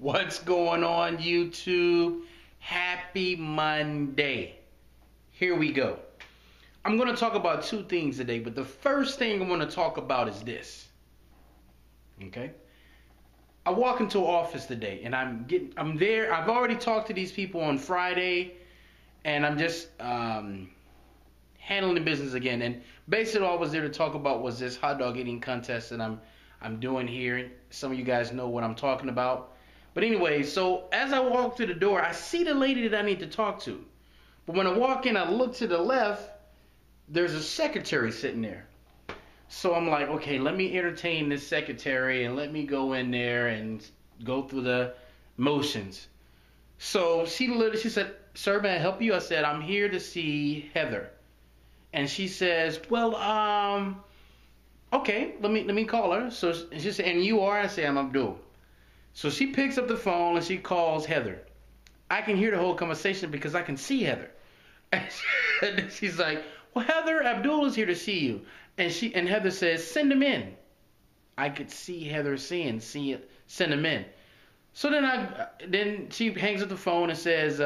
What's going on, YouTube? Happy Monday. Here we go. I'm going to talk about two things today, but the first thing I want to talk about is this. Okay? I walk into an office today and I'm there. I've already talked to these people on Friday and I'm just handling the business again. And basically all I was there to talk about was this hot dog eating contest that I'm doing here. Some of you guys know what I'm talking about. But anyway, so as I walk through the door, I see the lady that I need to talk to. But when I walk in, I look to the left, there's a secretary sitting there. So I'm like, okay, let me entertain this secretary and let me go in there and go through the motions. So she said, "Sir, may I help you?" I said, "I'm here to see Heather." And she says, "Well, okay, let me call her." So she said, "And you are?" I say, "I'm Abdul." So she picks up the phone and she calls Heather. I can hear the whole conversation because I can see Heather. And she's like, "Well, Heather, Abdul is here to see you." And Heather says, "Send him in." I could see Heather send him in. So then she hangs up the phone and says,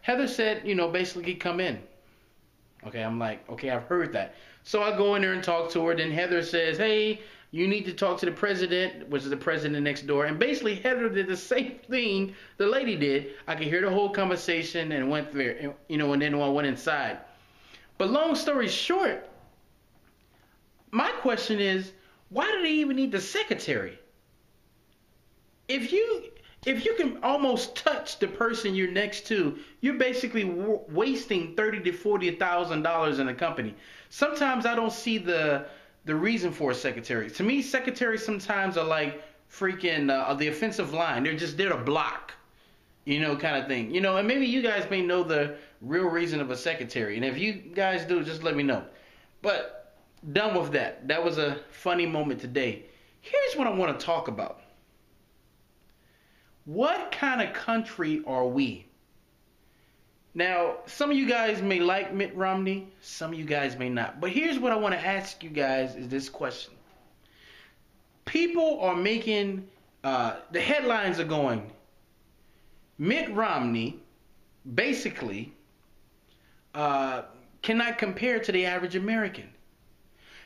Heather said, basically come in. Okay, I'm like, okay, I've heard that. So I go in there and talk to her. Then Heather says, "Hey, you need to talk to the president," which is the president next door. And basically Heather did the same thing the lady did. I could hear the whole conversation and went there, and then I went inside. But long story short, my question is, why do they even need the secretary? If you can almost touch the person you're next to, you're basically wasting $30,000 to $40,000 in a company. Sometimes I don't see the reason for a secretary. To me, secretaries sometimes are like freaking the offensive line. They're just there to block, kind of thing. And maybe you guys may know the real reason of a secretary. And if you guys do, just let me know. But done with that. That was a funny moment today. Here's what I want to talk about. What kind of country are we? Now, some of you guys may like Mitt Romney, some of you guys may not. But here's what I want to ask you guys is this question. People are making, the headlines are going, Mitt Romney basically cannot compare to the average American.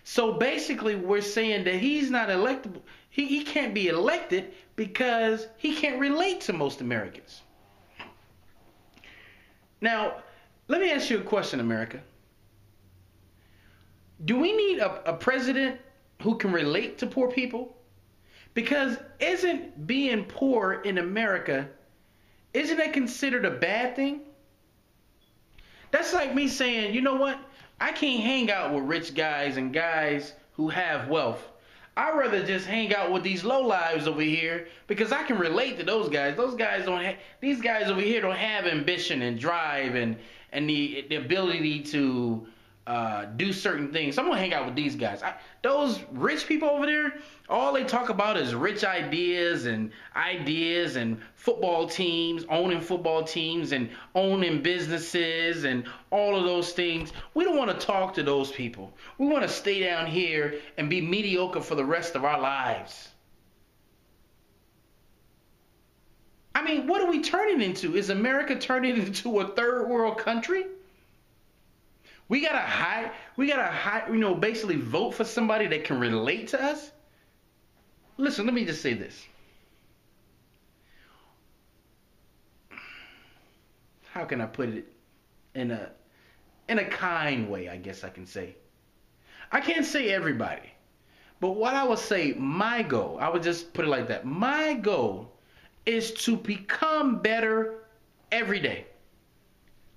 So basically we're saying that he's not electable. He can't be elected because he can't relate to most Americans. Now, let me ask you a question, America. Do we need a president who can relate to poor people? Because isn't being poor in America, isn't that considered a bad thing? That's like me saying, you know what? I can't hang out with rich guys and guys who have wealth. I'd rather just hang out with these lowlives over here because I can relate to those guys. These guys over here don't have ambition and drive and the ability to do certain things. So I'm gonna hang out with these guys. Those rich people over there, all they talk about is rich ideas and football teams, owning football teams and owning businesses and all of those things. We don't want to talk to those people. We want to stay down here and be mediocre for the rest of our lives. I mean, what are we turning into? Is America turning into a third world country? We gotta basically vote for somebody that can relate to us. Listen, let me just say this. How can I put it in a kind way, I guess I can say. I can't say everybody. But what I would say, my goal, I would just put it like that. My goal is to become better every day.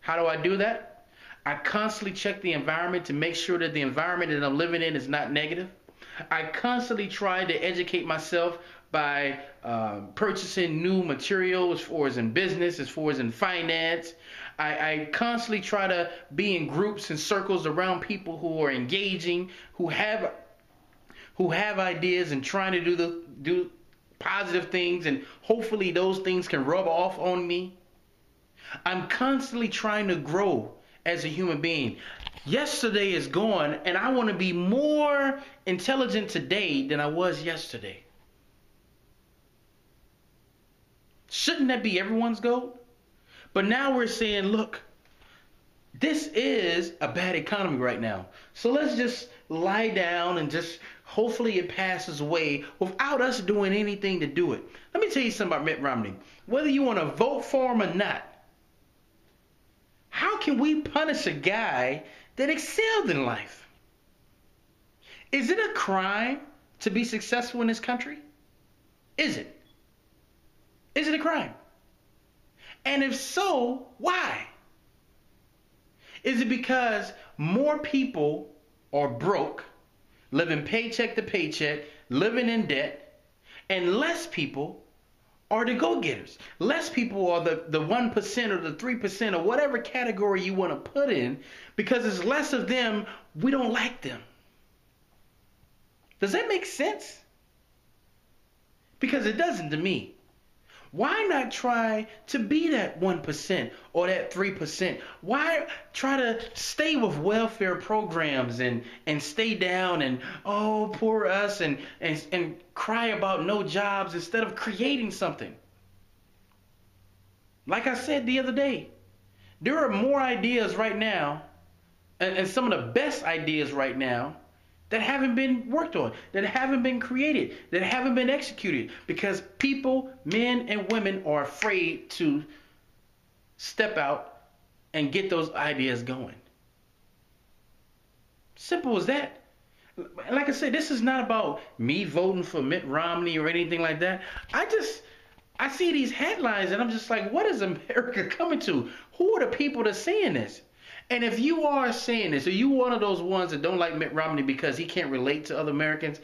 How do I do that? I constantly check the environment to make sure that the environment that I'm living in is not negative. I constantly try to educate myself by purchasing new material as far as in business, as far as in finance. I constantly try to be in groups and circles around people who are engaging, who have ideas and trying to do positive things, and hopefully those things can rub off on me. I'm constantly trying to grow as a human being. Yesterday is gone, and I want to be more intelligent today than I was yesterday. Shouldn't that be everyone's goal? But now we're saying, look, this is a bad economy right now. So let's just lie down and just hopefully it passes away without us doing anything to do it. Let me tell you something about Mitt Romney. Whether you want to vote for him or not, how can we punish a guy that excelled in life? Is it a crime to be successful in this country? Is it? Is it a crime? And if so, why? Is it because more people are broke, living paycheck to paycheck, living in debt, and less people are the go-getters? Less people are the 1% or the 3% or whatever category you want to put in, because there's less of them, we don't like them. Does that make sense? Because it doesn't to me. Why not try to be that 1% or that 3%? Why try to stay with welfare programs and stay down and, oh, poor us, and cry about no jobs instead of creating something? Like I said the other day, there are more ideas right now, and some of the best ideas right now, that haven't been worked on, that haven't been created, that haven't been executed, because people, men and women, are afraid to step out and get those ideas going. Simple as that. Like I said, this is not about me voting for Mitt Romney or anything like that. I see these headlines and I'm just like, what is America coming to? Who are the people that's saying this? And if you are saying this, or you one of those ones that don't like Mitt Romney because he can't relate to other Americans,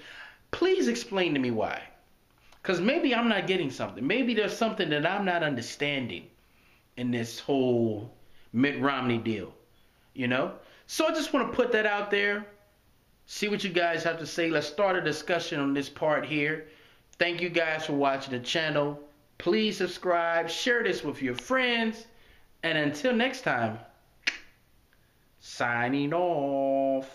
please explain to me why. Because maybe I'm not getting something. Maybe there's something that I'm not understanding in this whole Mitt Romney deal, you know? So I just want to put that out there. See what you guys have to say. Let's start a discussion on this part here. Thank you guys for watching the channel. Please subscribe, share this with your friends, and until next time, signing off.